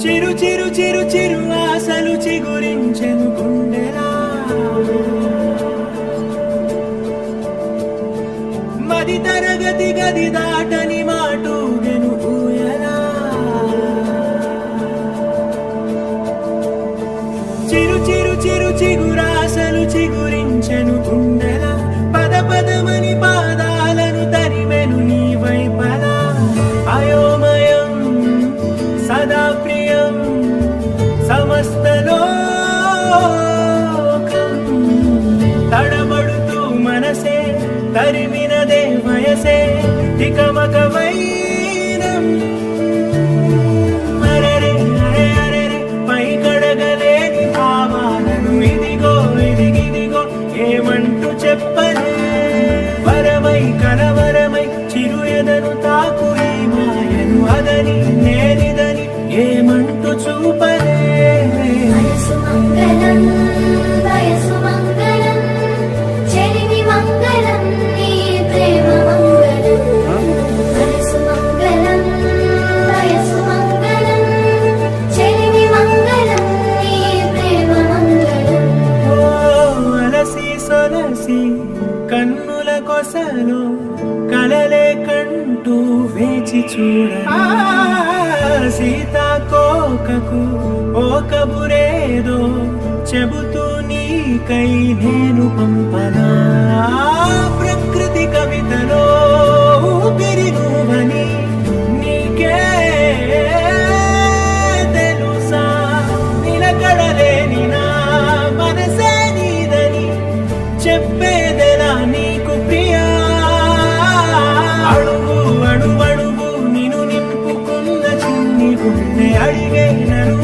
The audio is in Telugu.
చిరు చిరు చిరు చిరు ఆశలు చిగురించెను గుండెలా మది తరగతి గది దాటని మాటూగెను ఊయలా చిరు చిరు చిరు చిగురాశలు చిగురించెను గుండెలా పద పదమని పాదాలను తరిమెను నీ వైపలా అయోమయం సదా ప్రియం సమస్తలోకం తడబడుతూ మనసే తరిమినదే వయసే తికమక వైనం అరెరే అరే అరెరే పై కడగలేని భావాలను ఇదిగో ఇదిగిదిగో ఏమంటూ చెప్పలే వరమై కలవరమై చిరు ఎదను తాకు ఈ మాయను అదని నేనిదని ఏమంటూ చూపలే వయసు మంగళం వయసు మంగళం చెలిమి మంగళం నీ ప్రేమ మంగళం వయసు మంగళం వయసు మంగళం చెలిమి మంగళం నీ ప్రేమ మంగళం ఓ అలసి సొలసి కన్నుల కొసలో కలలే కంటూ వేచి చూడ సీతాకోకకు ఓ కబురేదో చెబుతూ నీకై నేను పంపనా ప్రకృతి కవితలో ఊపిరి నువ్వని నీకే తెలుసా నిలకడలేని నా మనసే నీదని చెప్పేదెలా నీకు ప్రియా అడుగు అడుగడుగు నిన్ను నింపుకున్న చిన్ని గుండె అడిగే నన్ను